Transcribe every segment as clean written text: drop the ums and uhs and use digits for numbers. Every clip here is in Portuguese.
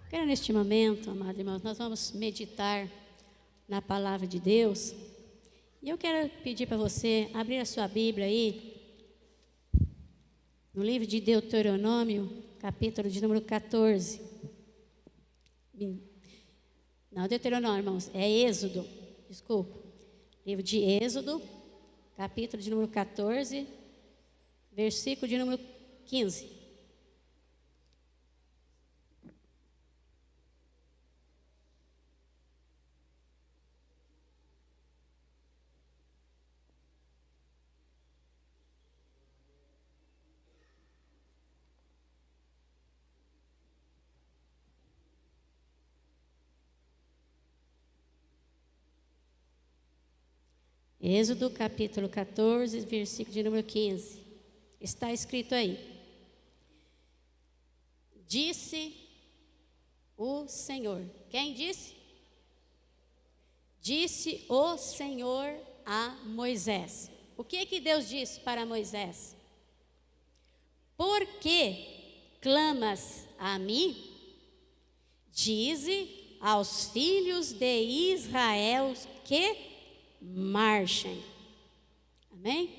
Quero neste momento, amados irmãos, nós vamos meditar na palavra de Deus. E eu quero pedir para você abrir a sua Bíblia aí, no livro de Deuteronômio, capítulo de número 14. Não, Deuteronômio, irmãos, é Êxodo, desculpa. Livro de Êxodo, capítulo de número 14, versículo de número 15. Êxodo capítulo 14, versículo de número 15. Está escrito aí: Disse o Senhor. Quem disse? Disse o Senhor a Moisés. O que Deus disse para Moisés? Por que clamas a mim? Dize aos filhos de Israel que marchem. Amém?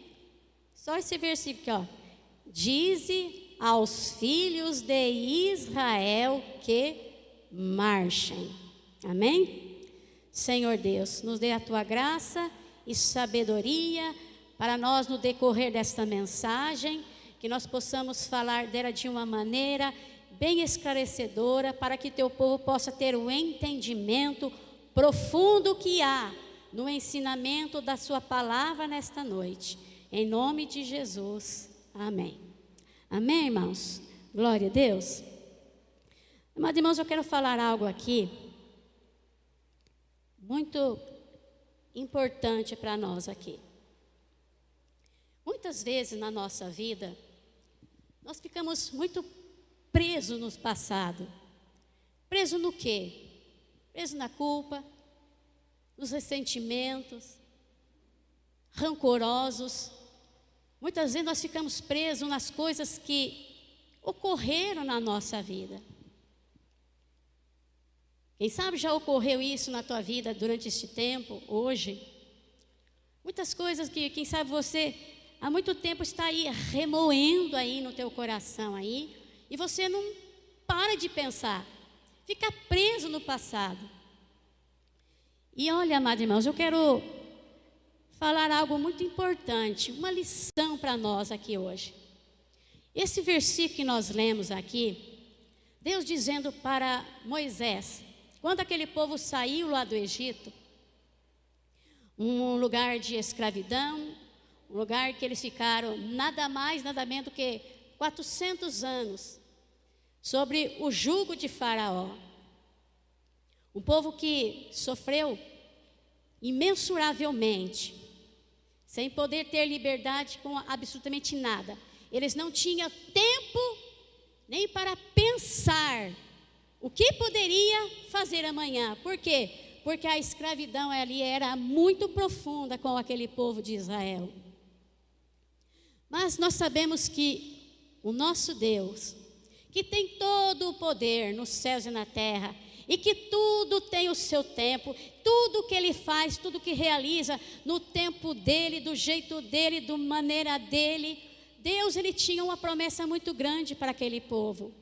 Só esse versículo aqui, ó. Dize aos filhos de Israel que marchem. Amém? Senhor Deus, nos dê a tua graça e sabedoria para nós no decorrer desta mensagem, que nós possamos falar dela de uma maneira bem esclarecedora, para que teu povo possa ter o entendimento profundo que há no ensinamento da sua palavra nesta noite. Em nome de Jesus. Amém. Amém, irmãos? Glória a Deus. Amados irmãos, eu quero falar algo aqui muito importante para nós aqui. Muitas vezes na nossa vida, nós ficamos muito presos no passado. Preso no quê? Preso na culpa, nos ressentimentos, rancorosos. Muitas vezes nós ficamos presos nas coisas que ocorreram na nossa vida. Quem sabe já ocorreu isso na tua vida durante este tempo, hoje. Muitas coisas que, quem sabe você há muito tempo está aí remoendo aí no teu coração aí, e você não para de pensar, fica preso no passado. E olha, amados irmãos, eu quero falar algo muito importante, uma lição para nós aqui hoje. Esse versículo que nós lemos aqui, Deus dizendo para Moisés, quando aquele povo saiu lá do Egito, um lugar de escravidão, um lugar que eles ficaram nada mais, nada menos do que 400 anos, sobre o jugo de Faraó. Um povo que sofreu imensuravelmente, sem poder ter liberdade com absolutamente nada. Eles não tinham tempo nem para pensar o que poderia fazer amanhã. Por quê? Porque a escravidão ali era muito profunda com aquele povo de Israel. Mas nós sabemos que o nosso Deus, que tem todo o poder nos céus e na terra, e que tudo tem o seu tempo, tudo que Ele faz, tudo que realiza no tempo dEle, do jeito dEle, da maneira dEle. Deus, Ele tinha uma promessa muito grande para aquele povo.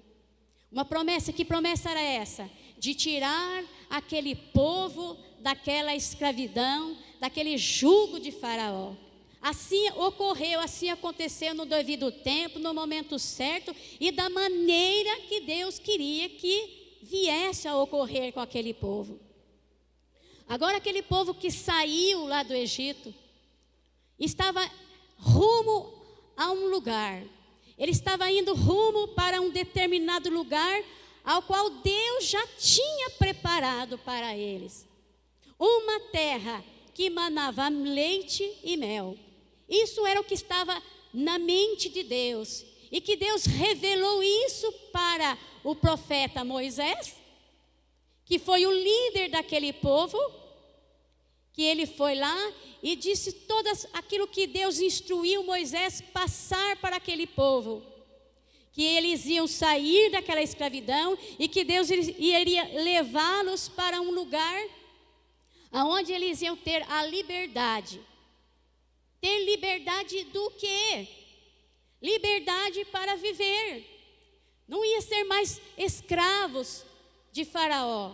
Uma promessa, que promessa era essa? De tirar aquele povo daquela escravidão, daquele jugo de Faraó. Assim ocorreu, assim aconteceu no devido tempo, no momento certo e da maneira que Deus queria que viesse a ocorrer com aquele povo. Agora aquele povo que saiu lá do Egito, estava rumo a um lugar. Ele estava indo rumo para um determinado lugar, ao qual Deus já tinha preparado para eles. Uma terra que manava leite e mel. Isso era o que estava na mente de Deus. E que Deus revelou isso para o profeta Moisés, que foi o líder daquele povo, que ele foi lá e disse todo aquilo que Deus instruiu Moisés passar para aquele povo. que eles iam sair daquela escravidão e que Deus iria levá-los para um lugar onde eles iam ter a liberdade. Ter liberdade do quê? Liberdade para viver. Não ia ser mais escravos de Faraó.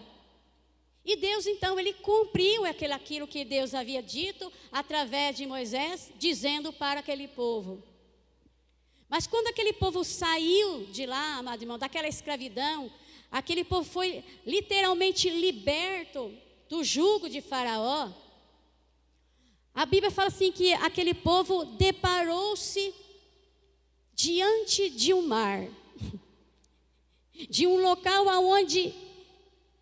E Deus então, ele cumpriu aquilo que Deus havia dito através de Moisés, dizendo para aquele povo. Mas quando aquele povo saiu de lá, amado irmão, daquela escravidão, aquele povo foi literalmente liberto do jugo de Faraó. A Bíblia fala assim que aquele povo deparou-se diante de um mar, de um local onde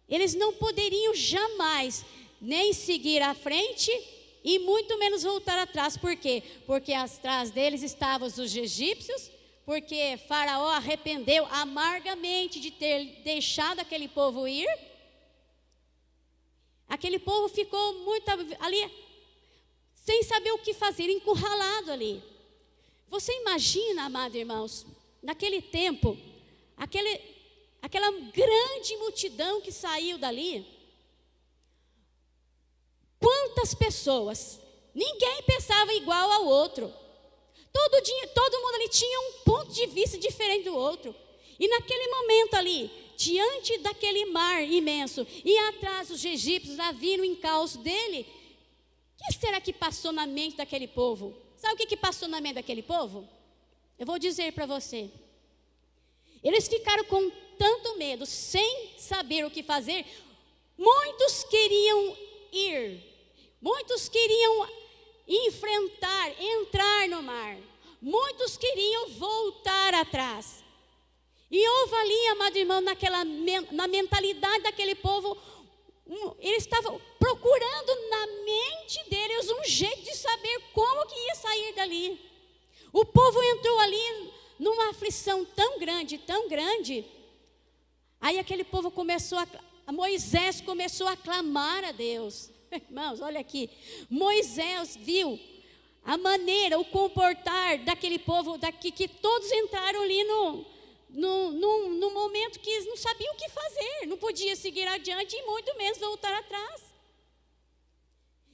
eles não poderiam jamais nem seguir à frente e muito menos voltar atrás. Por quê? Porque atrás deles estavam os egípcios, porque Faraó arrependeu amargamente de ter deixado aquele povo ir. Aquele povo ficou muito ali, sem saber o que fazer, encurralado ali. Você imagina, amados irmãos, naquele tempo, aquela grande multidão que saiu dali, quantas pessoas, ninguém pensava igual ao outro, todo mundo ali tinha um ponto de vista diferente do outro, e naquele momento ali, diante daquele mar imenso, e atrás os egípcios lá vindo em caos dele, o que será que passou na mente daquele povo? Sabe o que passou na mente daquele povo? Eu vou dizer para você. Eles ficaram com tanto medo, sem saber o que fazer. Muitos queriam ir, muitos queriam enfrentar, entrar no mar. Muitos queriam voltar atrás. E houve ali, amado irmão, na mentalidade daquele povo, eles estavam procurando na mente deles um jeito de saber como que ia sair dali. O povo entrou ali numa aflição tão grande, aí aquele povo Moisés começou a clamar a Deus. Irmãos, olha aqui, Moisés viu a maneira, o comportar daquele povo, que todos entraram ali no momento que eles não sabiam o que fazer, não podia seguir adiante e muito menos voltar atrás.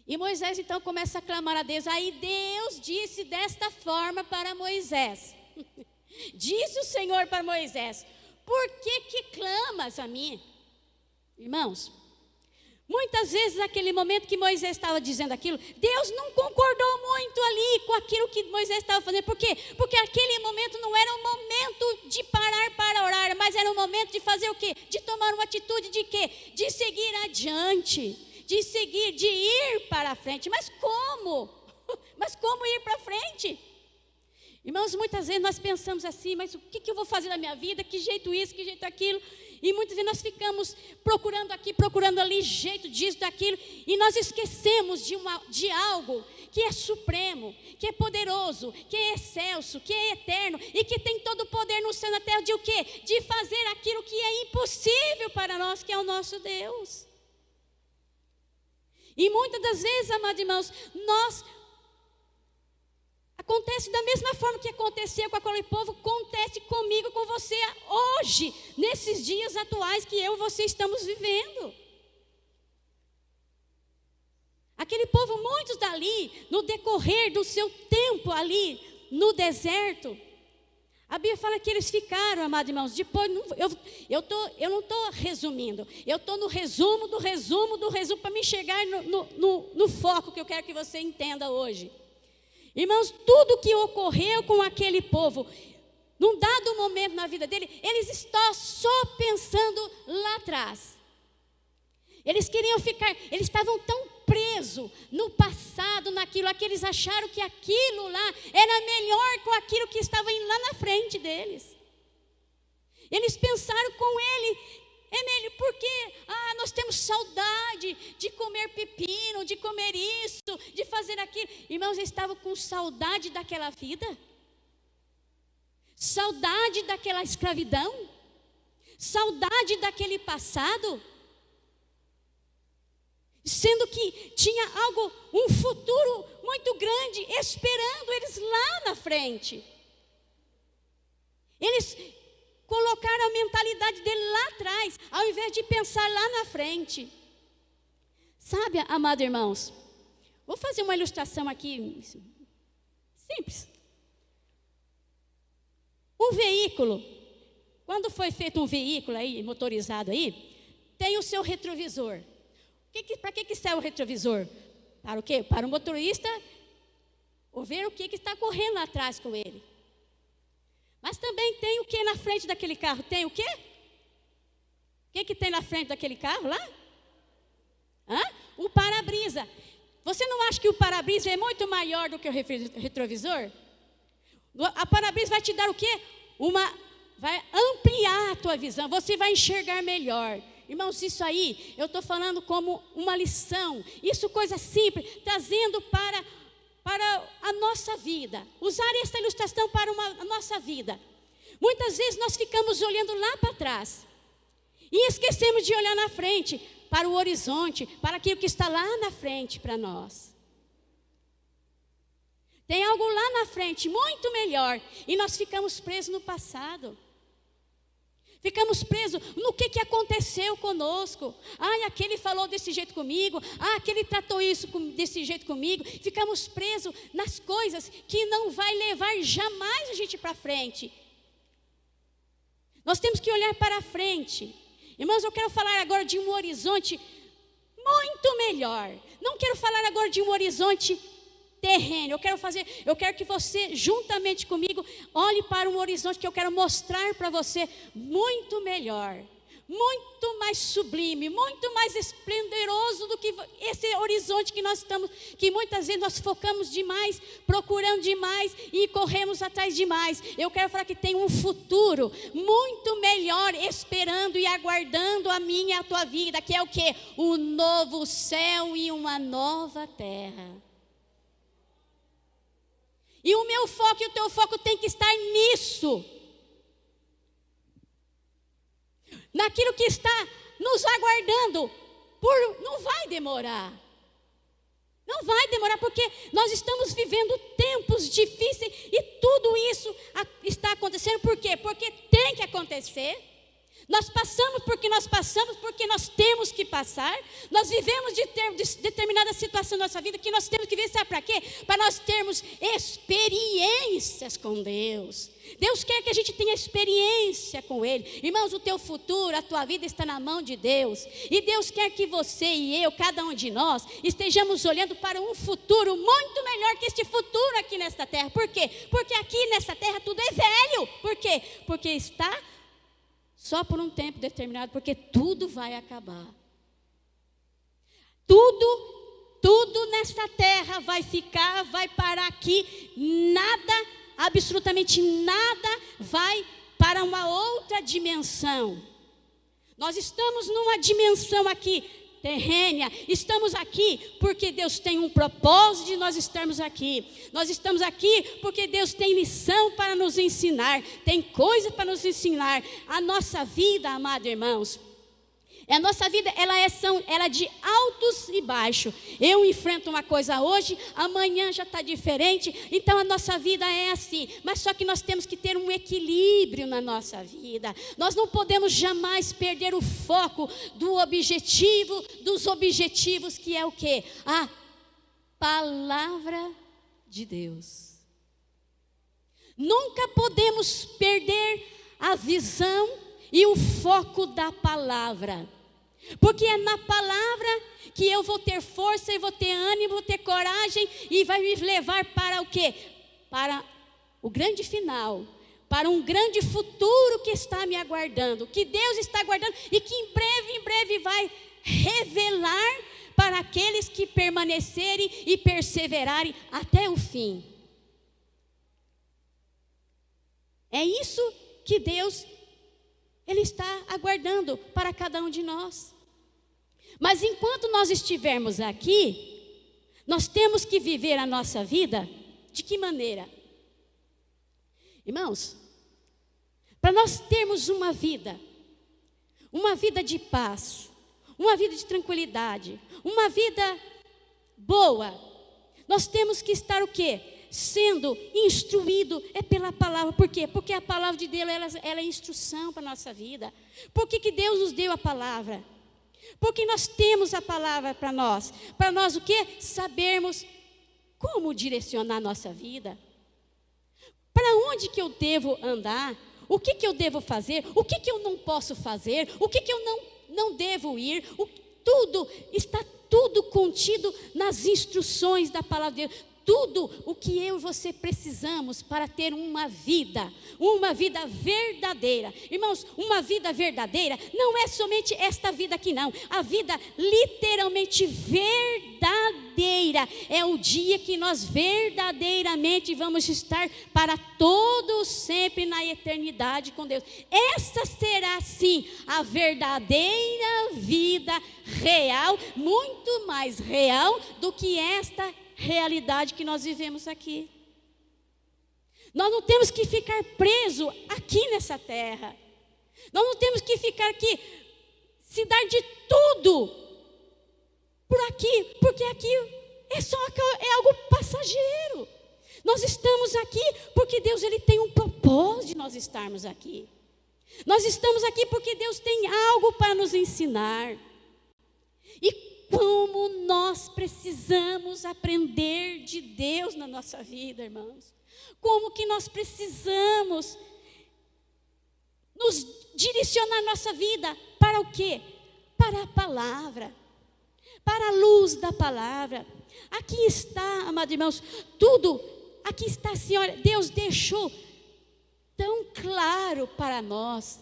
E Moisés então começa a clamar a Deus. Aí Deus disse desta forma para Moisés. Disse o Senhor para Moisés: por que clamas a mim? Irmãos, muitas vezes naquele momento que Moisés estava dizendo aquilo, Deus não concordou muito ali com aquilo que Moisés estava fazendo. Por quê? Porque aquele momento não era um momento de parar para orar, mas era um momento de fazer o quê? De tomar uma atitude de quê? De seguir adiante, de ir para a frente. Mas como? Mas como ir para frente? Irmãos, muitas vezes nós pensamos assim, mas o que eu vou fazer na minha vida? Que jeito isso, que jeito aquilo? E muitas vezes nós ficamos procurando aqui, procurando ali, jeito disso, daquilo, e nós esquecemos de algo que é supremo, que é poderoso, que é excelso, que é eterno, e que tem todo o poder no céu e na terra de o quê? De fazer aquilo que é impossível para nós, que é o nosso Deus. E muitas das vezes, amados irmãos, acontece da mesma forma que aconteceu com aquele povo, acontece comigo, com você, hoje, nesses dias atuais que eu e você estamos vivendo. Aquele povo, muitos dali, no decorrer do seu tempo ali, no deserto, a Bíblia fala que eles ficaram, amados irmãos, depois, eu não estou resumindo, eu estou no resumo, para me chegar no foco que eu quero que você entenda hoje. Irmãos, tudo que ocorreu com aquele povo, num dado momento na vida dele, eles estão só pensando lá atrás. Eles estavam tão presos no passado, naquilo, que eles acharam que aquilo lá era melhor com aquilo que estava lá na frente deles. Eles pensaram com ele, é melhor, porque nós temos saudade de comer pepino, de comer isso, de fazer aquilo. Irmãos, eles estavam com saudade daquela vida, saudade daquela escravidão, saudade daquele passado, sendo que tinha um futuro muito grande esperando eles lá na frente. Eles colocaram a mentalidade dele lá atrás, ao invés de pensar lá na frente. Sabe, amados irmãos, vou fazer uma ilustração aqui, simples. Um veículo, quando foi feito um veículo aí, motorizado aí, tem o seu retrovisor. Para que serve o retrovisor? Para o quê? Para o motorista ver o que está correndo lá atrás com ele. Mas também tem o que na frente daquele carro? Tem o quê? O que tem na frente daquele carro lá? O para-brisa. Você não acha que o para-brisa é muito maior do que o retrovisor? A para-brisa vai te dar o quê? Vai ampliar a tua visão. Você vai enxergar melhor. Irmãos, isso aí, eu estou falando como uma lição. Isso coisa simples, trazendo para a nossa vida. Usar essa ilustração para a nossa vida. Muitas vezes nós ficamos olhando lá para trás. E esquecemos de olhar na frente, para o horizonte, para aquilo que está lá na frente para nós. Tem algo lá na frente muito melhor. E nós ficamos presos no passado. Ficamos presos no que aconteceu conosco. Aquele falou desse jeito comigo. Aquele tratou isso desse jeito comigo. Ficamos presos nas coisas que não vai levar jamais a gente para frente. Nós temos que olhar para frente. Irmãos, eu quero falar agora de um horizonte muito melhor. Não quero falar agora de um horizonte terreno. Eu quero que você, juntamente comigo, olhe para um horizonte que eu quero mostrar para você muito melhor, muito mais sublime, muito mais esplendoroso do que esse horizonte que muitas vezes nós focamos demais, procurando demais e corremos atrás demais. Eu quero falar que tem um futuro muito melhor esperando e aguardando a minha e a tua vida, que é o quê? Um novo céu e uma nova terra. E o meu foco e o teu foco tem que estar nisso. Naquilo que está nos aguardando. Não vai demorar. Não vai demorar, porque nós estamos vivendo tempos difíceis e tudo isso está acontecendo. Por quê? Porque tem que acontecer. Nós passamos porque nós temos que passar. Nós vivemos de determinada situação na nossa vida que nós temos que ver, sabe para quê? Para nós termos experiências com Deus. Deus quer que a gente tenha experiência com Ele. Irmãos, o teu futuro, a tua vida está na mão de Deus. E Deus quer que você e eu, cada um de nós, estejamos olhando para um futuro muito melhor que este futuro aqui nesta terra. Por quê? Porque aqui nessa terra tudo é velho. Por quê? Porque está só por um tempo determinado, porque tudo vai acabar. Tudo nesta terra vai parar aqui. Nada, absolutamente nada, vai para uma outra dimensão. Nós estamos numa dimensão aqui terrena, estamos aqui porque Deus tem um propósito de nós estarmos aqui. Nós estamos aqui porque Deus tem lição para nos ensinar, tem coisa para nos ensinar. A nossa vida, amados irmãos, a nossa vida, ela é de altos e baixos. Eu enfrento uma coisa hoje, amanhã já está diferente. Então a nossa vida é assim. Mas só que nós temos que ter um equilíbrio na nossa vida. Nós não podemos jamais perder o foco dos objetivos, que é o quê? A palavra de Deus. Nunca podemos perder a visão e o foco da palavra. Porque é na palavra que eu vou ter força, e vou ter ânimo, vou ter coragem, e vai me levar para o quê? Para o grande final, para um grande futuro que está me aguardando, que Deus está aguardando e que em breve vai revelar para aqueles que permanecerem e perseverarem até o fim. É isso que Deus, Ele está aguardando para cada um de nós. Mas enquanto nós estivermos aqui, nós temos que viver a nossa vida de que maneira? Irmãos, para nós termos uma vida de paz, uma vida de tranquilidade, uma vida boa, nós temos que estar o quê? sendo instruído é pela palavra. Por quê? Porque a palavra de Deus, ela é instrução para a nossa vida. Por que Deus nos deu a palavra? Porque nós temos a palavra para nós. Para nós o quê? Sabermos como direcionar a nossa vida. Para onde que eu devo andar? O que que eu devo fazer? O que que eu não posso fazer? O que que eu não devo ir? Está tudo contido nas instruções da palavra de Deus. Tudo o que eu e você precisamos para ter uma vida verdadeira. Irmãos, uma vida verdadeira não é somente esta vida aqui não. A vida literalmente verdadeira é o dia que nós verdadeiramente vamos estar para todo sempre na eternidade com Deus. Essa será sim a verdadeira vida real, muito mais real do que esta realidade que nós vivemos aqui. Nós não temos que ficar presos aqui nessa terra. Nós não temos que ficar aqui, se dar de tudo por aqui, porque aqui é algo passageiro. Nós estamos aqui porque Deus ele tem um propósito de nós estarmos aqui. Nós estamos aqui porque Deus tem algo para nos ensinar. E como nós precisamos aprender de Deus na nossa vida, irmãos. Como que nós precisamos nos direcionar nossa vida para o quê? Para a palavra, para a luz da palavra. Aqui está, amados irmãos, tudo, aqui está assim, olha, Deus deixou tão claro para nós.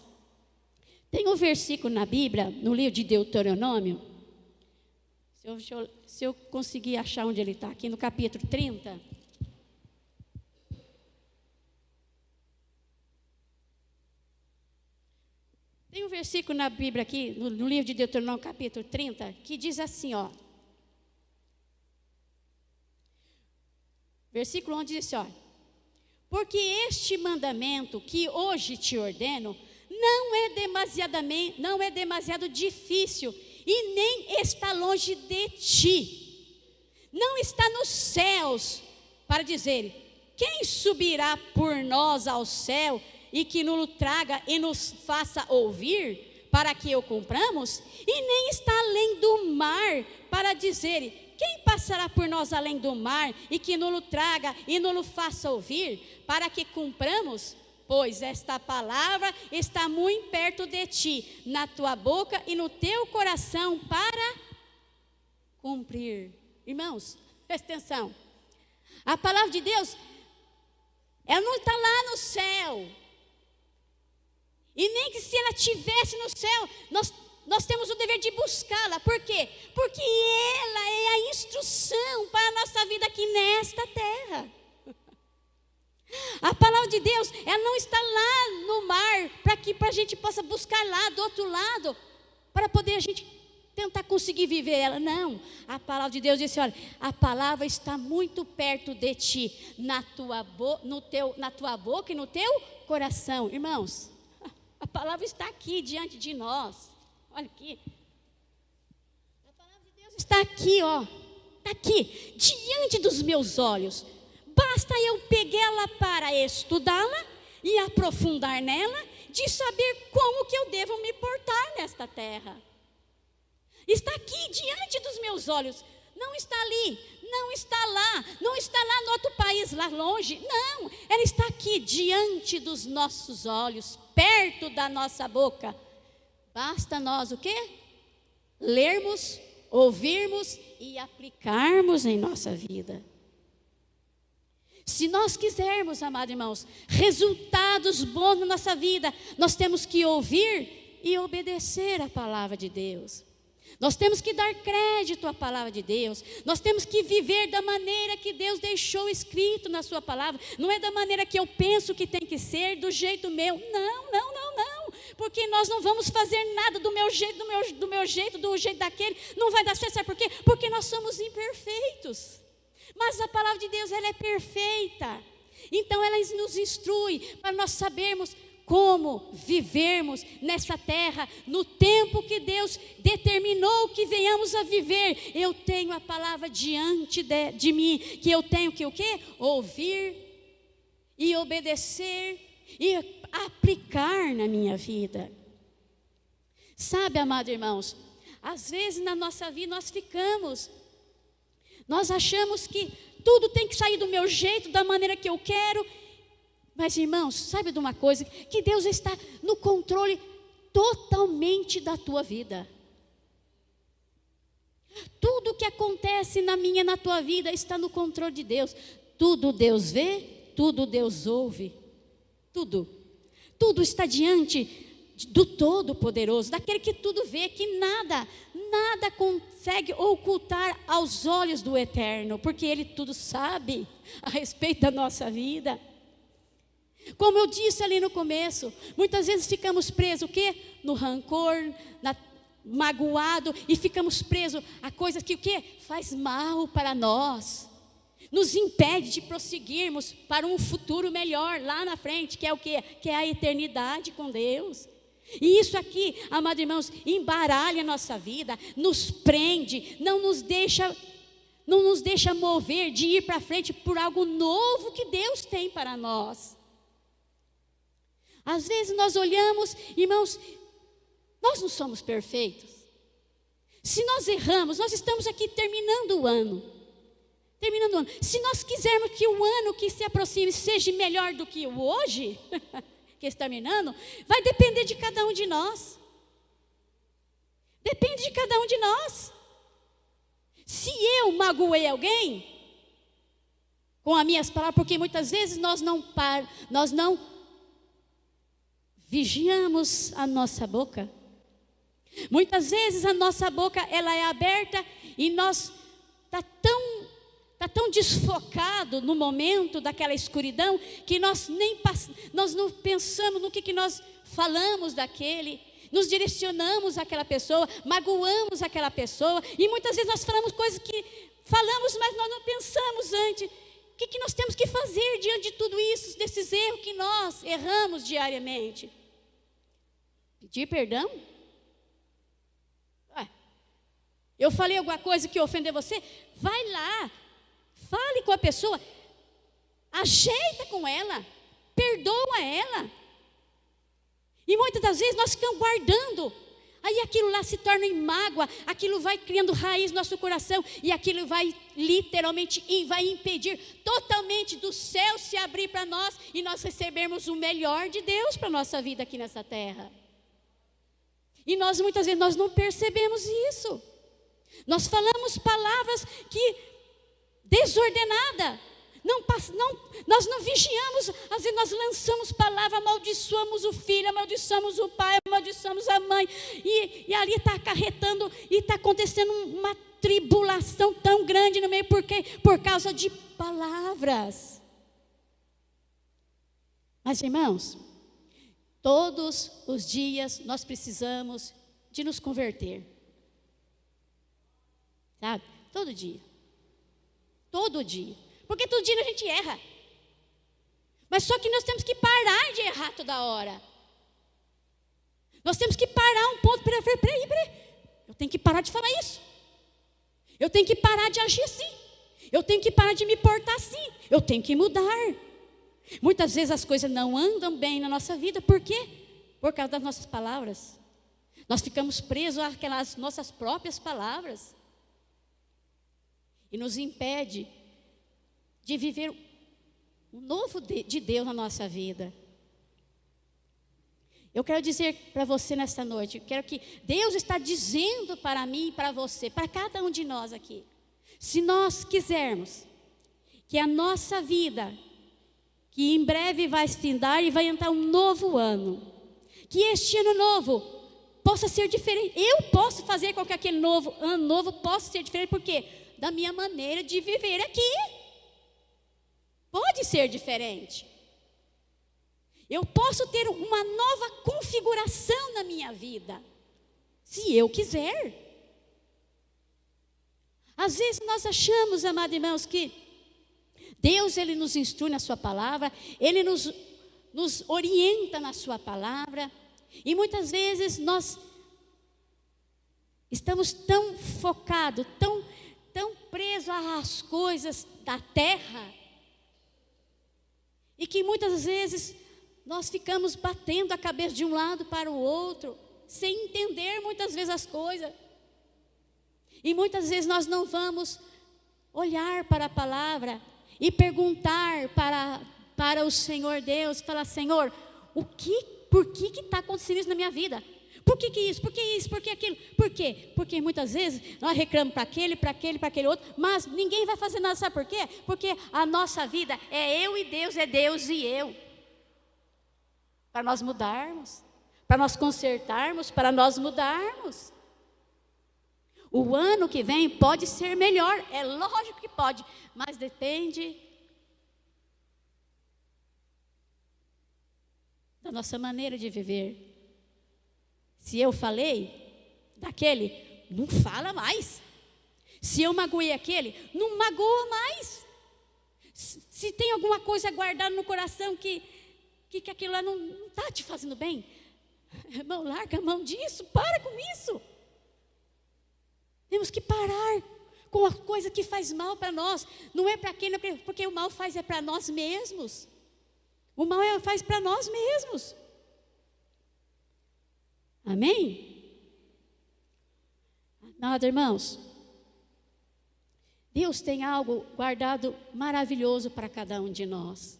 Tem um versículo na Bíblia, no livro de Deuteronômio, se eu conseguir achar onde ele está, aqui no capítulo 30. Tem um versículo na Bíblia aqui, no livro de Deuteronômio, capítulo 30, que diz assim, ó. Versículo 11 diz assim, ó. Porque este mandamento que hoje te ordeno, não é demasiado difícil, e nem está longe de ti. Não está nos céus, para dizer, quem subirá por nós ao céu, e que nos traga e nos faça ouvir, para que o cumpramos? E nem está além do mar, para dizer, quem passará por nós além do mar, e que nos traga e nos faça ouvir, para que cumpramos? Pois esta palavra está muito perto de ti, na tua boca e no teu coração, para cumprir. Irmãos, presta atenção. A palavra de Deus, ela não está lá no céu. E nem que se ela estivesse no céu, nós temos o dever de buscá-la. Por quê? Porque ela é a instrução para a nossa vida aqui nesta terra. A palavra de Deus, ela não está lá no mar, para que a gente possa buscar lá do outro lado, para poder a gente tentar conseguir viver ela. Não, a palavra de Deus diz, olha, a palavra está muito perto de ti, na tua boca e no teu coração. Irmãos, a palavra está aqui diante de nós. Olha aqui. A palavra de Deus está aqui, ó. Está aqui, diante dos meus olhos. Basta eu pegá-la para estudá-la e aprofundar nela, de saber como que eu devo me portar nesta terra. Está aqui diante dos meus olhos. Não está ali, não está lá, não está lá no outro país, lá longe. Não, ela está aqui diante dos nossos olhos, perto da nossa boca. Basta nós o quê? Lermos, ouvirmos e aplicarmos em nossa vida. Se nós quisermos, amados irmãos, resultados bons na nossa vida, nós temos que ouvir e obedecer a palavra de Deus. Nós temos que dar crédito à palavra de Deus. Nós temos que viver da maneira que Deus deixou escrito na sua palavra. Não é da maneira que eu penso que tem que ser, do jeito meu. Não. Porque nós não vamos fazer nada do meu jeito, do jeito daquele. Não vai dar certo, sabe por quê? Porque nós somos imperfeitos. Mas a palavra de Deus, ela é perfeita. Então ela nos instrui para nós sabermos como vivermos nessa terra, no tempo que Deus determinou que venhamos a viver. Eu tenho a palavra diante de mim, que eu tenho que o quê? Ouvir e obedecer e aplicar na minha vida. Sabe, amados irmãos, às vezes na nossa vida nós achamos que tudo tem que sair do meu jeito, da maneira que eu quero. Mas, irmãos, sabe de uma coisa? Que Deus está no controle totalmente da tua vida. Tudo que acontece na minha e na tua vida está no controle de Deus. Tudo Deus vê, tudo Deus ouve. Tudo está diante do Todo-Poderoso, daquele que tudo vê, que nada consegue ocultar aos olhos do Eterno, porque Ele tudo sabe a respeito da nossa vida. Como eu disse ali no começo, muitas vezes ficamos presos o quê? No rancor, magoado, e ficamos presos a coisas que o quê? Faz mal para nós. Nos impede de prosseguirmos para um futuro melhor lá na frente, que é o quê? Que é a eternidade com Deus. E isso aqui, amados irmãos, embaralha a nossa vida, nos prende, não nos deixa mover de ir para frente por algo novo que Deus tem para nós. Às vezes nós olhamos, irmãos, nós não somos perfeitos. Se nós erramos, nós estamos aqui terminando o ano. Se nós quisermos que o ano que se aproxime seja melhor do que o hoje, que está terminando, vai depender de cada um de nós. Depende de cada um de nós. Se eu magoei alguém com as minhas palavras, porque muitas vezes nós não vigiamos a nossa boca. Muitas vezes a nossa boca ela é aberta e nós está tão desfocado no momento daquela escuridão que nós não pensamos no que nós falamos daquele, nos direcionamos àquela pessoa, magoamos aquela pessoa, e muitas vezes nós falamos coisas que falamos, mas nós não pensamos antes. O que nós temos que fazer diante de tudo isso, desses erros que nós erramos diariamente? Pedir perdão? Eu falei alguma coisa que ofendeu você? Vai lá, fale com a pessoa, ajeita com ela, perdoa ela. E muitas das vezes nós ficamos guardando, aí aquilo lá se torna em mágoa, aquilo vai criando raiz no nosso coração, e aquilo vai literalmente, vai impedir totalmente do céu se abrir para nós, e nós recebermos o melhor de Deus para a nossa vida aqui nessa terra. E nós muitas vezes nós não percebemos isso. Nós falamos palavras que desordenada, nós não vigiamos, às vezes nós lançamos palavras, amaldiçoamos o filho, amaldiçoamos o pai, amaldiçoamos a mãe, e ali está acarretando, e está acontecendo uma tribulação tão grande no meio, por causa de palavras. Mas irmãos, todos os dias nós precisamos de nos converter. Sabe? Todo dia. Porque todo dia a gente erra. Mas só que nós temos que parar de errar toda hora. Nós temos que parar um ponto. Peraí. Eu tenho que parar de falar isso. Eu tenho que parar de agir assim. Eu tenho que parar de me portar assim. Eu tenho que mudar. Muitas vezes as coisas não andam bem na nossa vida. Por quê? Por causa das nossas palavras. Nós ficamos presos àquelas nossas próprias palavras. E nos impede de viver o novo de Deus na nossa vida. Eu quero dizer para você nesta noite, eu quero que Deus está dizendo para mim e para você, para cada um de nós aqui. Se nós quisermos que a nossa vida, que em breve vai se findar e vai entrar um novo ano, que este ano novo possa ser diferente. Eu posso fazer com que aquele ano novo possa ser diferente, por quê? Da minha maneira de viver aqui. Pode ser diferente. Eu posso ter uma nova configuração na minha vida, se eu quiser. Às vezes nós achamos, amados irmãos, que Deus, Ele nos instrui na sua palavra, Ele nos nos orienta na sua palavra. E muitas vezes nós estamos tão focados, tão presos às coisas da terra, e que muitas vezes nós ficamos batendo a cabeça de um lado para o outro, sem entender muitas vezes as coisas. E muitas vezes nós não vamos olhar para a palavra e perguntar para o Senhor Deus, falar: Senhor, por que está acontecendo isso na minha vida? Por que isso? Por que isso? Por que aquilo? Por quê? Porque muitas vezes nós reclamamos para aquele outro, mas ninguém vai fazer nada. Sabe por quê? Porque a nossa vida é eu e Deus, é Deus e eu. Para nós mudarmos, para nós consertarmos, para nós mudarmos. O ano que vem pode ser melhor, é lógico que pode, mas depende da nossa maneira de viver. Se eu falei daquele, não fala mais. Se eu magoei aquele, não magoa mais. Se tem alguma coisa guardada no coração que aquilo lá não está te fazendo bem, irmão, larga a mão disso, para com isso. Temos que parar com a coisa que faz mal para nós. Não é para aquele, porque o mal faz é para nós mesmos. O mal faz para nós mesmos. Amém? Amados irmãos, Deus tem algo guardado maravilhoso para cada um de nós.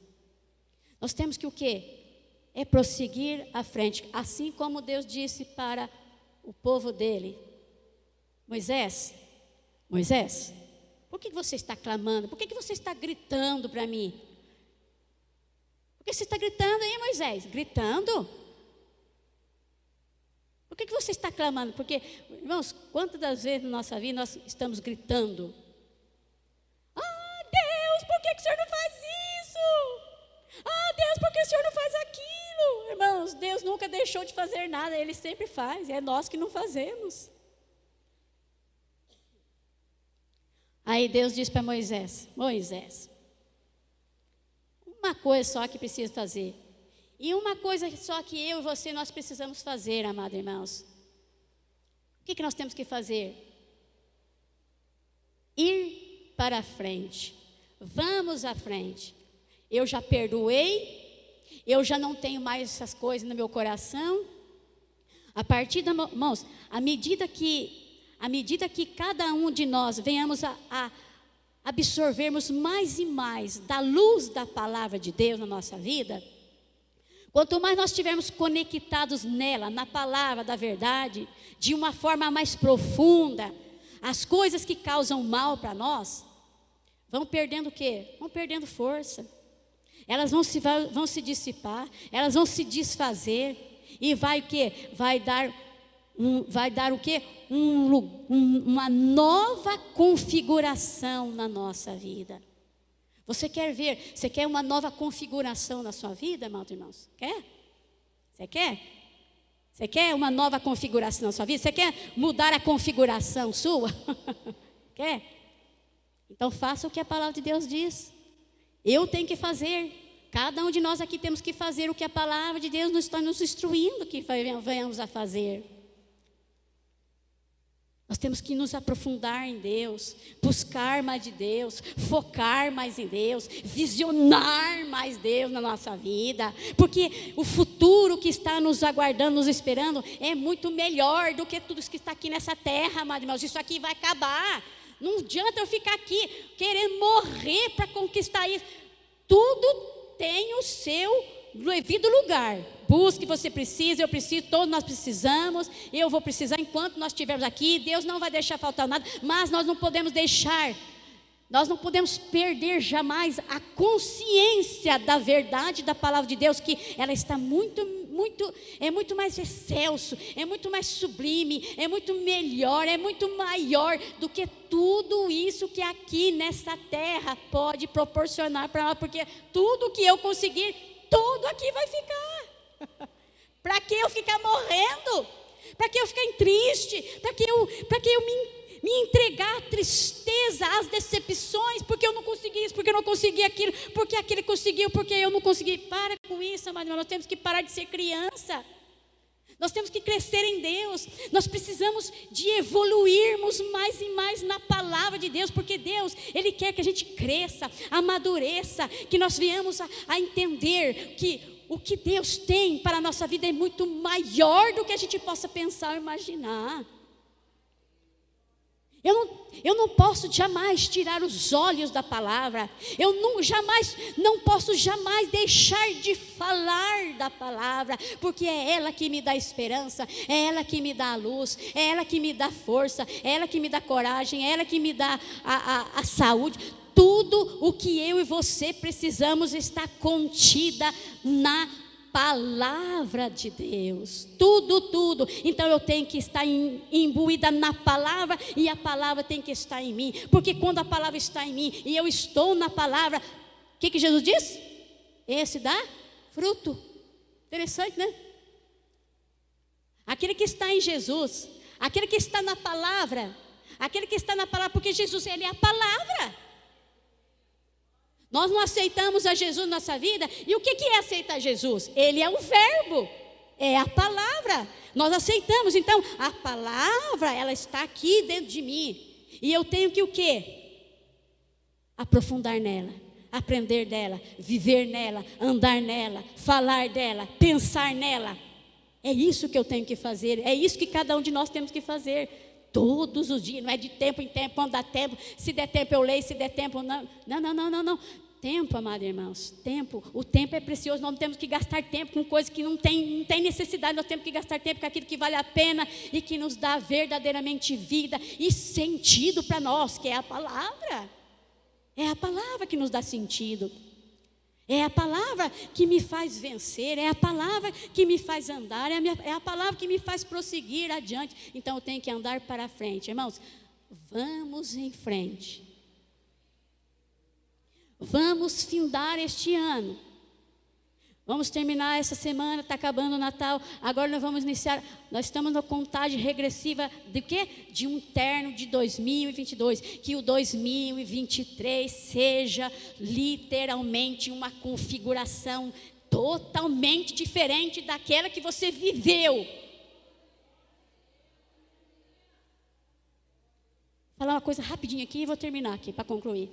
Nós temos que o quê? É prosseguir à frente, assim como Deus disse para o povo dele: Moisés, por que você está clamando? Por que você está gritando para mim? Por que você está gritando, hein, Moisés? Gritando? Por que você está clamando? Porque, irmãos, quantas das vezes na nossa vida nós estamos gritando: Ah, Deus, por que o Senhor não faz isso? Ah, Deus, por que o Senhor não faz aquilo? Irmãos, Deus nunca deixou de fazer nada, Ele sempre faz, é nós que não fazemos. Aí Deus diz para Moisés: Moisés, uma coisa só que precisa fazer. E uma coisa só que eu e você nós precisamos fazer, amados irmãos. O que nós temos que fazer? Ir para a frente. Vamos à frente. Eu já perdoei. Eu já não tenho mais essas coisas no meu coração. A partir da, irmãos, à medida que cada um de nós venhamos a absorvermos mais e mais da luz da palavra de Deus na nossa vida, quanto mais nós estivermos conectados nela, na palavra da verdade, de uma forma mais profunda, as coisas que causam mal para nós vão perdendo o quê? Vão perdendo força. Elas vão se dissipar, elas vão se desfazer, e vai o quê? Vai dar o quê? Uma nova configuração na nossa vida. Você quer uma nova configuração na sua vida, amados irmãos? Quer? Você quer? Você quer uma nova configuração na sua vida? Você quer mudar a configuração sua? Quer? Então faça o que a palavra de Deus diz. Eu tenho que fazer. Cada um de nós aqui temos que fazer o que a palavra de Deus está nos instruindo que venhamos a fazer. Nós temos que nos aprofundar em Deus, buscar mais de Deus, focar mais em Deus, visionar mais Deus na nossa vida, porque o futuro que está nos aguardando, nos esperando, é muito melhor do que tudo que está aqui nessa terra, amados irmãos. Isso aqui vai acabar. Não adianta eu ficar aqui querendo morrer para conquistar isso. Tudo tem o seu devido lugar. Busque, você precisa, eu preciso, todos nós precisamos, eu vou precisar enquanto nós estivermos aqui. Deus não vai deixar faltar nada, mas nós não podemos perder jamais a consciência da verdade da palavra de Deus, que ela está é muito mais excelso, é muito mais sublime, é muito melhor, é muito maior do que tudo isso que aqui nessa terra pode proporcionar para nós, porque tudo que eu conseguir, tudo aqui vai ficar. Para que eu ficar morrendo? Para que eu ficar triste? Para que eu me entregar à tristeza, às decepções, porque eu não consegui isso, porque eu não consegui aquilo, porque aquele conseguiu, porque eu não consegui. Para com isso, amado irmão, nós temos que parar de ser criança. Nós temos que crescer em Deus. Nós precisamos de evoluirmos mais e mais na palavra de Deus, porque Deus, Ele quer que a gente cresça, amadureça, que nós venhamos a entender que o que Deus tem para a nossa vida é muito maior do que a gente possa pensar ou imaginar. Eu não posso jamais tirar os olhos da palavra. Eu não posso jamais deixar de falar da palavra, porque é ela que me dá esperança, é ela que me dá a luz, é ela que me dá força, é ela que me dá coragem, é ela que me dá a saúde. Tudo o que eu e você precisamos está contida na palavra de Deus, tudo. Então eu tenho que estar imbuída na palavra, e a palavra tem que estar em mim, porque quando a palavra está em mim e eu estou na palavra, o que Jesus diz? Esse dá fruto. Interessante, né? Aquele que está em Jesus, aquele que está na palavra, porque Jesus, Ele é a palavra. Nós não aceitamos a Jesus na nossa vida. E o que é aceitar Jesus? Ele é o verbo, é a palavra. Nós aceitamos. Então, a palavra, ela está aqui dentro de mim. E eu tenho que o quê? Aprofundar nela, aprender dela, viver nela, andar nela, falar dela, pensar nela. É isso que eu tenho que fazer. É isso que cada um de nós temos que fazer. Todos os dias, não é de tempo em tempo, quando dá tempo. Se der tempo eu leio, se der tempo não. Não. Tempo, amados irmãos, o tempo é precioso. Nós não temos que gastar tempo com coisas que não tem necessidade. Nós temos que gastar tempo com aquilo que vale a pena e que nos dá verdadeiramente vida e sentido para nós, que é a palavra. É a palavra que nos dá sentido. É a palavra que me faz vencer, é a palavra que me faz andar, é a palavra que me faz prosseguir adiante. Então eu tenho que andar para frente. Irmãos, vamos em frente. Vamos findar este ano. Vamos terminar essa semana, está acabando o Natal. Agora nós vamos iniciar, nós estamos na contagem regressiva de quê? De um término de 2022. Que o 2023 seja literalmente uma configuração totalmente diferente daquela que você viveu. Vou falar uma coisa rapidinho aqui e vou terminar aqui para concluir.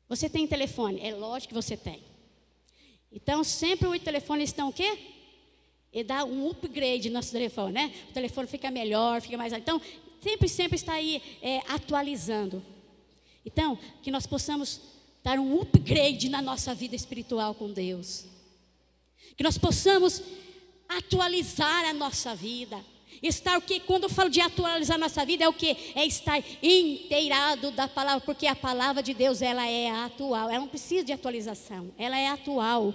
Você tem telefone? É lógico que você tem. Então, sempre os telefones estão o quê? E dá um upgrade no nosso telefone, né? O telefone fica melhor, fica mais... Então, sempre está aí atualizando. Então, que nós possamos dar um upgrade na nossa vida espiritual com Deus. Que nós possamos atualizar a nossa vida. Estar o que? Quando eu falo de atualizar a nossa vida, é o que? É estar inteirado da palavra, porque a palavra de Deus, ela é atual, ela não precisa de atualização, ela é atual.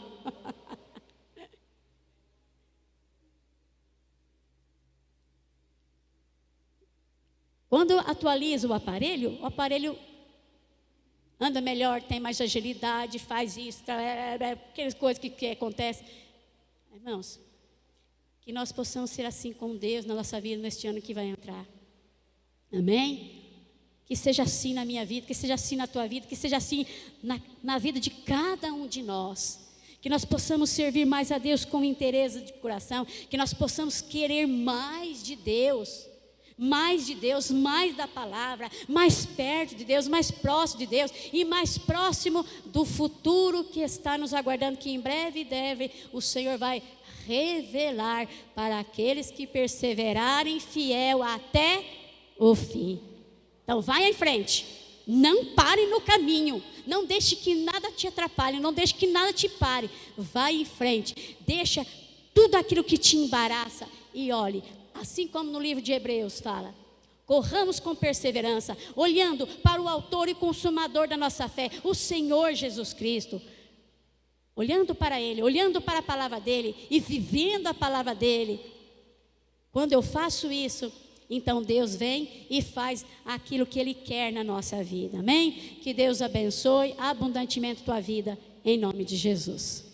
Quando eu atualizo o aparelho anda melhor, tem mais agilidade, faz isso, aquelas coisas que acontecem. Irmãos, que nós possamos ser assim com Deus na nossa vida neste ano que vai entrar. Amém? Que seja assim na minha vida, que seja assim na tua vida, que seja assim na vida de cada um de nós. Que nós possamos servir mais a Deus com interesse de coração, que nós possamos querer mais de Deus, mais da palavra, mais perto de Deus, mais próximo de Deus e mais próximo do futuro que está nos aguardando, que em breve o Senhor vai revelar para aqueles que perseverarem fiel até o fim. Então vai em frente, não pare no caminho, não deixe que nada te atrapalhe, não deixe que nada te pare, vai em frente, deixa tudo aquilo que te embaraça e olhe, assim como no livro de Hebreus fala, corramos com perseverança, olhando para o autor e consumador da nossa fé, o Senhor Jesus Cristo. Olhando para Ele, olhando para a palavra dEle e vivendo a palavra dEle. Quando eu faço isso, então Deus vem e faz aquilo que Ele quer na nossa vida. Amém? Que Deus abençoe abundantemente a tua vida, em nome de Jesus.